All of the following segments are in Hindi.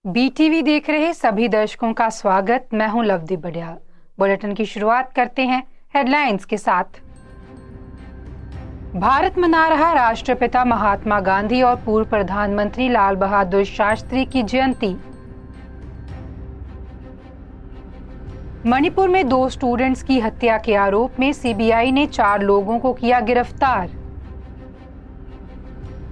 बीटीवी देख रहे सभी दर्शकों का स्वागत। मैं हूं लवदी बड़ियाल। बुलेटिन की शुरुआत करते हैं हेडलाइंस के साथ। भारत मना रहा राष्ट्रपिता महात्मा गांधी और पूर्व प्रधानमंत्री लाल बहादुर शास्त्री की जयंती। मणिपुर में 2 स्टूडेंट्स की हत्या के आरोप में सीबीआई ने 4 लोगों को किया गिरफ्तार।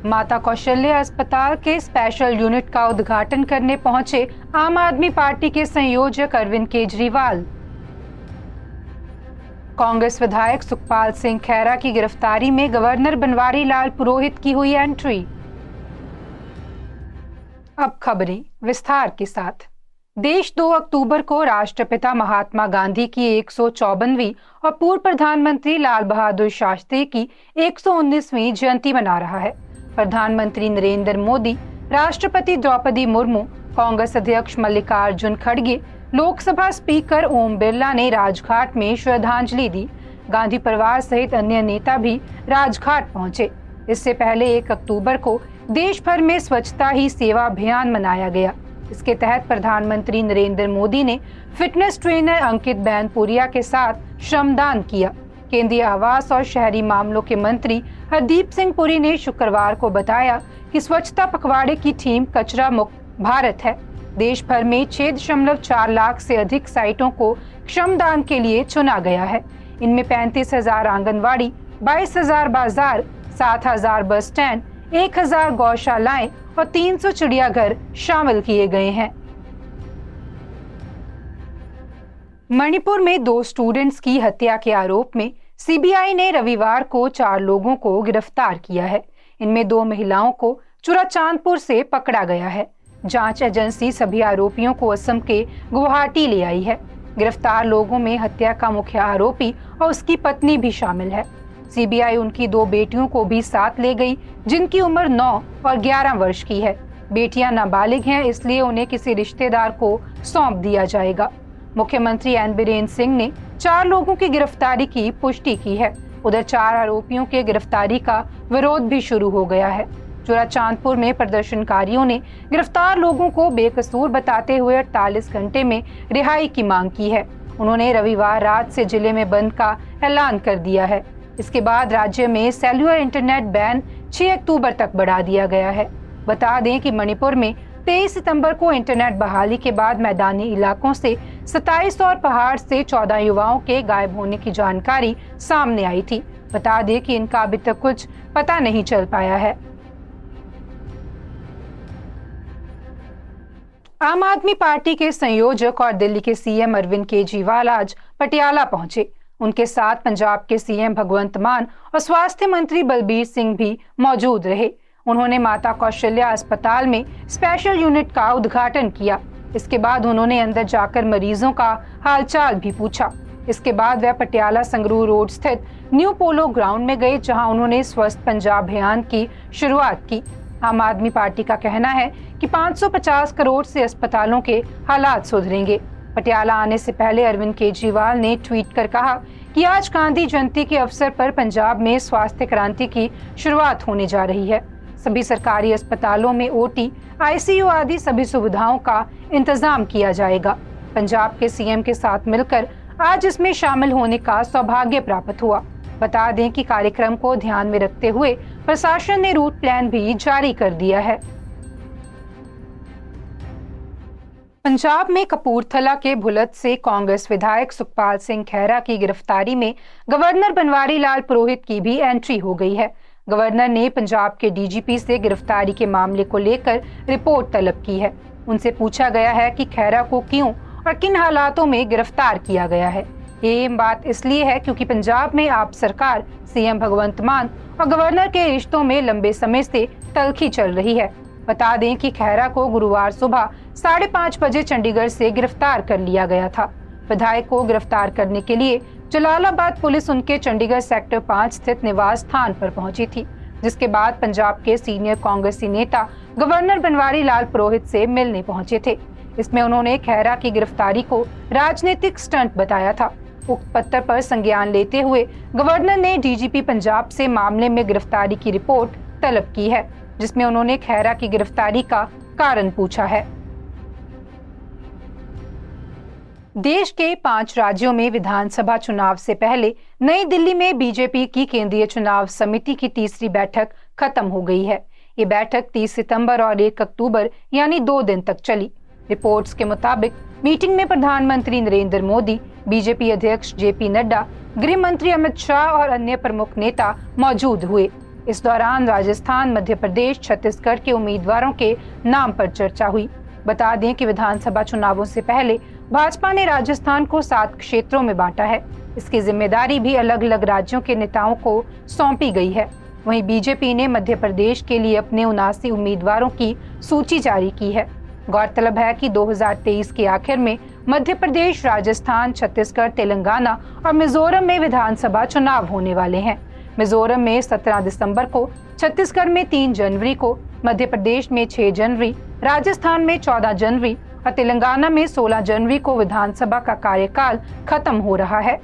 माता कौशल्या अस्पताल के स्पेशल यूनिट का उद्घाटन करने पहुंचे आम आदमी पार्टी के संयोजक अरविंद केजरीवाल। कांग्रेस विधायक सुखपाल सिंह खैरा की गिरफ्तारी में गवर्नर बनवारी लाल पुरोहित की हुई एंट्री। अब खबरें विस्तार के साथ। देश 2 अक्टूबर को राष्ट्रपिता महात्मा गांधी की 154वीं और पूर्व प्रधानमंत्री लाल बहादुर शास्त्री की 119वीं जयंती मना रहा है। प्रधानमंत्री नरेंद्र मोदी, राष्ट्रपति द्रौपदी मुर्मू, कांग्रेस अध्यक्ष मल्लिकार्जुन खड़गे, लोकसभा स्पीकर ओम बिरला ने राजघाट में श्रद्धांजलि दी। गांधी परिवार सहित अन्य नेता भी राजघाट पहुंचे। इससे पहले 1 अक्टूबर को देश भर में स्वच्छता ही सेवा अभियान मनाया गया। इसके तहत प्रधानमंत्री नरेंद्र मोदी ने फिटनेस ट्रेनर अंकित बैनपुरिया के साथ श्रमदान किया। केंद्रीय आवास और शहरी मामलों के मंत्री हरदीप सिंह पुरी ने शुक्रवार को बताया कि स्वच्छता पखवाड़े की थीम कचरा मुक्त भारत है। देश भर में 6.4 लाख से अधिक साइटों को श्रमदान के लिए चुना गया है। इनमें 35,000 आंगनवाड़ी, 22,000 बाजार, 7,000 बस स्टैंड, 1,000 गौशालाएं और 300 चिड़ियाघर शामिल किए गए हैं। मणिपुर में 2 स्टूडेंट्स की हत्या के आरोप में सीबीआई ने रविवार को 4 लोगों को गिरफ्तार किया है। इनमें 2 महिलाओं को चुराचांदपुर से पकड़ा गया है। जांच एजेंसी सभी आरोपियों को असम के गुवाहाटी ले आई है। गिरफ्तार लोगों में हत्या का मुख्य आरोपी और उसकी पत्नी भी शामिल है। सीबीआई उनकी 2 बेटियों को भी साथ ले गई, जिनकी उम्र 9 और 11 वर्ष की है। बेटियां नाबालिग हैं, इसलिए उन्हें किसी रिश्तेदार को सौंप दिया जाएगा। मुख्यमंत्री एन बीरेन सिंह ने 4 लोगों की गिरफ्तारी की पुष्टि की है। उधर 4 आरोपियों के गिरफ्तारी का विरोध भी शुरू हो गया है। चुराचांदपुर में प्रदर्शनकारियों ने गिरफ्तार लोगों को बेकसूर बताते हुए 48 घंटे में रिहाई की मांग की है। उन्होंने रविवार रात से जिले में बंद का ऐलान कर दिया है। इसके बाद राज्य में सेल्युलर इंटरनेट बैन 6 अक्टूबर तक बढ़ा दिया गया है। बता दें कि मणिपुर में 23 सितंबर को इंटरनेट बहाली के बाद मैदानी इलाकों से 27 और पहाड़ से 14 युवाओं के गायब होने की जानकारी सामने आई थी। बता दें कि इनका अभी तक कुछ पता नहीं चल पाया है। आम आदमी पार्टी के संयोजक और दिल्ली के सीएम अरविंद केजरीवाल आज पटियाला पहुंचे। उनके साथ पंजाब के सीएम भगवंत मान और स्वास्थ्य मंत्री बलबीर सिंह भी मौजूद रहे। उन्होंने माता कौशल्या अस्पताल में स्पेशल यूनिट का उद्घाटन किया। इसके बाद उन्होंने अंदर जाकर मरीजों का हालचाल भी पूछा। इसके बाद वह पटियाला संगरूर रोड स्थित न्यू पोलो ग्राउंड में गए, जहां उन्होंने स्वस्थ पंजाब अभियान की शुरुआत की। आम आदमी पार्टी का कहना है कि 550 करोड़ से अस्पतालों के हालात सुधरेंगे। पटियाला आने से पहले अरविंद केजरीवाल ने ट्वीट कर कहा कि आज गांधी जयंती के अवसर पर पंजाब में स्वास्थ्य क्रांति की शुरुआत होने जा रही है। सभी सरकारी अस्पतालों में ओटी, आईसीयू आदि सभी सुविधाओं का इंतजाम किया जाएगा। पंजाब के सीएम के साथ मिलकर आज इसमें शामिल होने का सौभाग्य प्राप्त हुआ। बता दें कि कार्यक्रम को ध्यान में रखते हुए प्रशासन ने रूट प्लान भी जारी कर दिया है। पंजाब में कपूरथला के भुलत से कांग्रेस विधायक सुखपाल सिंह खैरा की गिरफ्तारी में गवर्नर बनवारी लाल पुरोहित की भी एंट्री हो गई है। गवर्नर ने पंजाब के डीजीपी से गिरफ्तारी के मामले को लेकर रिपोर्ट तलब की है। उनसे पूछा गया है कि खैरा को क्यों और किन हालातों में गिरफ्तार किया गया है। ये बात इसलिए है क्योंकि पंजाब में आप सरकार, सीएम भगवंत मान और गवर्नर के रिश्तों में लंबे समय से तल्खी चल रही है। बता दें कि खैरा को गुरुवार सुबह 5:30 बजे चंडीगढ़ से गिरफ्तार कर लिया गया था। विधायक को गिरफ्तार करने के लिए जलालाबाद पुलिस उनके चंडीगढ़ सेक्टर 5 स्थित निवास स्थान पर पहुंची थी, जिसके बाद पंजाब के सीनियर कांग्रेसी नेता गवर्नर बनवारी लाल पुरोहित से मिलने पहुंचे थे। इसमें उन्होंने खैरा की गिरफ्तारी को राजनीतिक स्टंट बताया था। उक्त पत्र पर संज्ञान लेते हुए गवर्नर ने डीजीपी पंजाब से मामले में गिरफ्तारी की रिपोर्ट तलब की है, जिसमें उन्होंने खैरा की गिरफ्तारी का कारण पूछा है। देश के 5 राज्यों में विधानसभा चुनाव से पहले नई दिल्ली में बीजेपी की केंद्रीय चुनाव समिति की तीसरी बैठक खत्म हो गई है। ये बैठक 30 सितंबर और 1 अक्टूबर यानी 2 दिन तक चली। रिपोर्ट्स के मुताबिक मीटिंग में प्रधानमंत्री नरेंद्र मोदी, बीजेपी अध्यक्ष जेपी नड्डा, गृह मंत्री अमित शाह और अन्य प्रमुख नेता मौजूद हुए। इस दौरान राजस्थान, मध्य प्रदेश, छत्तीसगढ़ के उम्मीदवारों के नाम पर चर्चा हुई। बता दें कि विधानसभा चुनावों से पहले भाजपा ने राजस्थान को 7 क्षेत्रों में बांटा है। इसकी जिम्मेदारी भी अलग अलग राज्यों के नेताओं को सौंपी गई है। वहीं बीजेपी ने मध्य प्रदेश के लिए अपने 79 उम्मीदवारों की सूची जारी की है। गौरतलब है कि 2023 के आखिर में मध्य प्रदेश, राजस्थान, छत्तीसगढ़, तेलंगाना और मिजोरम में विधानसभा चुनाव होने वाले हैं। मिजोरम में 17 दिसंबर को, छत्तीसगढ़ में 3 जनवरी को, मध्य प्रदेश में 6 जनवरी, राजस्थान में 14 जनवरी और तेलंगाना में 16 जनवरी को विधानसभा का कार्यकाल खत्म हो रहा है।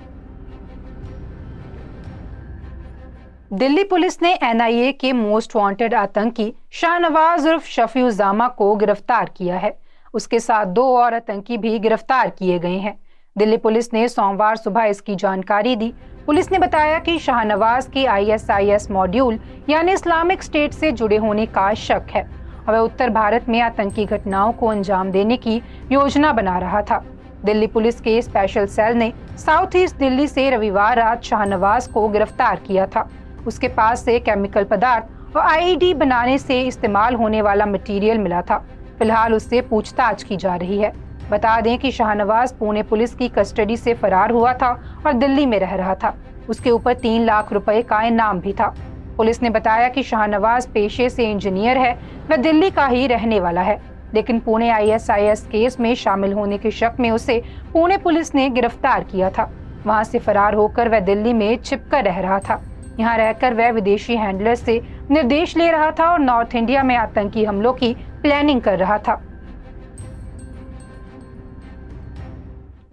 दिल्ली पुलिस ने एनआईए के मोस्ट वांटेड आतंकी शाहनवाज उर्फ शफी उज़ामा को गिरफ्तार किया है। उसके साथ 2 और आतंकी भी गिरफ्तार किए गए हैं। दिल्ली पुलिस ने सोमवार सुबह इसकी जानकारी दी। पुलिस ने बताया कि शाहनवाज के ISIS मॉड्यूल यानी इस्लामिक स्टेट से जुड़े होने का शक है। वह उत्तर भारत में आतंकी घटनाओं को अंजाम देने की योजना बना रहा था। दिल्ली पुलिस के स्पेशल सेल ने साउथ ईस्ट दिल्ली से रविवार रात शाहनवाज को गिरफ्तार किया था। उसके पास से केमिकल पदार्थ और IED बनाने से इस्तेमाल होने वाला मटेरियल मिला था। फिलहाल उससे पूछताछ की जा रही है। बता दें कि शाहनवाज पुणे पुलिस की कस्टडी से फरार हुआ था और दिल्ली में रह रहा था। उसके ऊपर 3 लाख रुपए का इनाम भी था। पुलिस ने बताया कि शाहनवाज पेशे से इंजीनियर है। वह दिल्ली का ही रहने वाला है, लेकिन पुणे ISIS केस में शामिल होने के शक में उसे पुणे पुलिस ने गिरफ्तार किया था। वहां से फरार होकर वह दिल्ली में छिपकर रह रहा था। यहाँ रहकर वह विदेशी हैंडलर से निर्देश ले रहा था और नॉर्थ इंडिया में आतंकी हमलों की प्लानिंग कर रहा था।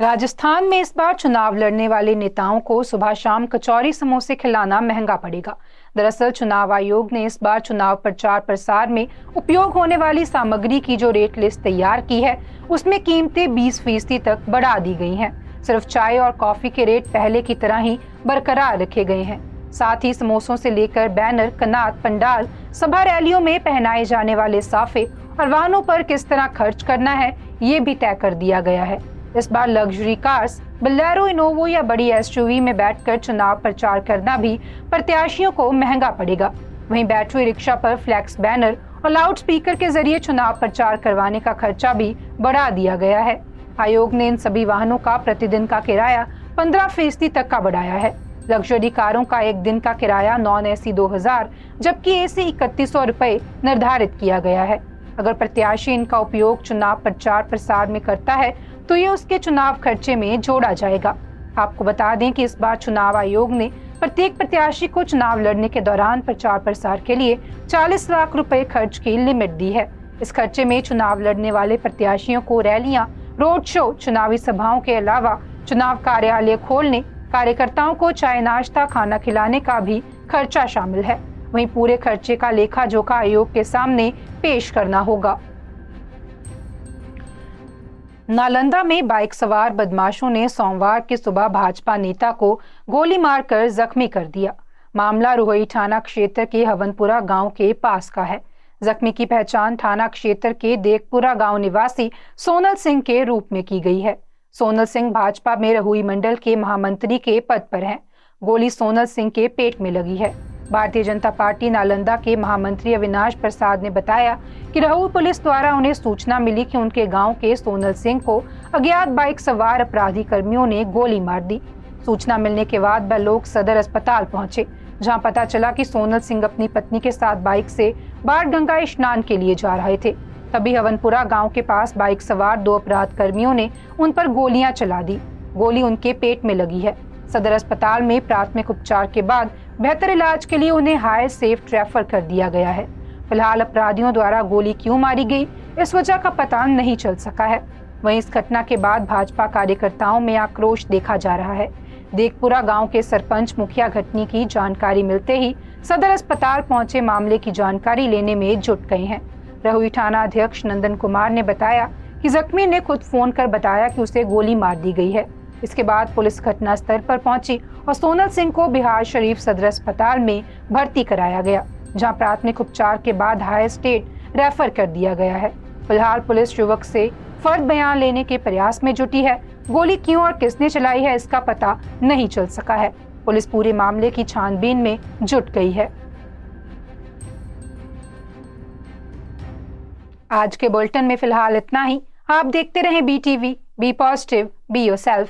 राजस्थान में इस बार चुनाव लड़ने वाले नेताओं को सुबह शाम कचौरी समोसे खिलाना महंगा पड़ेगा। दरअसल चुनाव आयोग ने इस बार चुनाव प्रचार प्रसार में उपयोग होने वाली सामग्री की जो रेट लिस्ट तैयार की है, उसमें कीमतें 20% तक बढ़ा दी गई हैं। सिर्फ चाय और कॉफी के रेट पहले की तरह ही बरकरार रखे गए हैं। साथ ही समोसों से लेकर बैनर, कनात, पंडाल, सभा रैलियों में पहनाए जाने वाले साफे और वाहनों पर किस तरह खर्च करना है, ये भी तय कर दिया गया है। इस बार लग्जरी कार्स, बोलेरो, इनोवो या बड़ी SUV में बैठकर चुनाव प्रचार करना भी प्रत्याशियों को महंगा पड़ेगा। वहीं बैटरी रिक्शा पर फ्लैक्स बैनर और लाउड स्पीकर के जरिए चुनाव प्रचार करवाने का खर्चा भी बढ़ा दिया गया है। आयोग ने इन सभी वाहनों का प्रतिदिन का किराया 15% तक का बढ़ाया है। लग्जरी कारों का एक दिन का किराया नॉन AC 2000 जबकि AC 3100 रुपए निर्धारित किया गया है। अगर प्रत्याशी इनका उपयोग चुनाव प्रचार प्रसार में करता है तो ये उसके चुनाव खर्चे में जोड़ा जाएगा। आपको बता दें कि इस बार चुनाव आयोग ने प्रत्येक प्रत्याशी को चुनाव लड़ने के दौरान प्रचार प्रसार के लिए 40 लाख रुपए खर्च की लिमिट दी है। इस खर्चे में चुनाव लड़ने वाले प्रत्याशियों को रैलियां, रोड शो, चुनावी सभाओं के अलावा चुनाव कार्यालय खोलने, कार्यकर्ताओं को चाय नाश्ता खाना खिलाने का भी खर्चा शामिल है। वहीं पूरे खर्चे का लेखा जोखा आयोग के सामने पेश करना होगा। नालंदा में बाइक सवार बदमाशों ने सोमवार की सुबह भाजपा नेता को गोली मारकर जख्मी कर दिया। मामला रोहई थाना क्षेत्र के हवनपुरा गांव के पास का है। जख्मी की पहचान थाना क्षेत्र के देखपुरा गांव निवासी सोनल सिंह के रूप में की गई है। सोनल सिंह भाजपा में रहुई मंडल के महामंत्री के पद पर हैं। गोली सोनल सिंह के पेट में लगी है। भारतीय जनता पार्टी नालंदा के महामंत्री अविनाश प्रसाद ने बताया कि रहुई पुलिस द्वारा उन्हें सूचना मिली कि उनके गांव के सोनल सिंह को अज्ञात बाइक सवार अपराधी कर्मियों ने गोली मार दी। सूचना मिलने के बाद वह लोग सदर अस्पताल पहुंचे, जहां पता चला कि सोनल सिंह अपनी पत्नी के साथ बाइक से बाणगंगा स्नान के लिए जा रहे थे। तभी हवनपुरा गांव के पास बाइक सवार 2 अपराध कर्मियों ने उन पर गोलियां चला दी। गोली उनके पेट में लगी है। सदर अस्पताल में प्राथमिक उपचार के बाद बेहतर इलाज के लिए उन्हें हाई सेफ रेफर कर दिया गया है। फिलहाल अपराधियों द्वारा गोली क्यों मारी गई, इस वजह का पता नहीं चल सका है। वहीं इस घटना के बाद भाजपा कार्यकर्ताओं में आक्रोश देखा जा रहा है। देखपुरा गांव के सरपंच मुखिया घटना की जानकारी मिलते ही सदर अस्पताल पहुंचे मामले की जानकारी लेने में जुट गए हैं। रहुई थाना अध्यक्ष नंदन कुमार ने बताया कि जख्मी ने खुद फोन कर बताया कि उसे गोली मार दी गई है। इसके बाद पुलिस घटनास्थल पर पहुंची और सोनल सिंह को बिहार शरीफ सदर अस्पताल में भर्ती कराया गया, जहां प्राथमिक उपचार के बाद हाई स्टेट रेफर कर दिया गया है। फिलहाल पुलिस युवक से फर्द बयान लेने के प्रयास में जुटी है। गोली क्यों और किसने चलाई है, इसका पता नहीं चल सका है। पुलिस पूरे मामले की छानबीन में जुट गई है। आज के बुलेटिन में फिलहाल इतना ही। आप देखते रहें BTV, be positive, be yourself.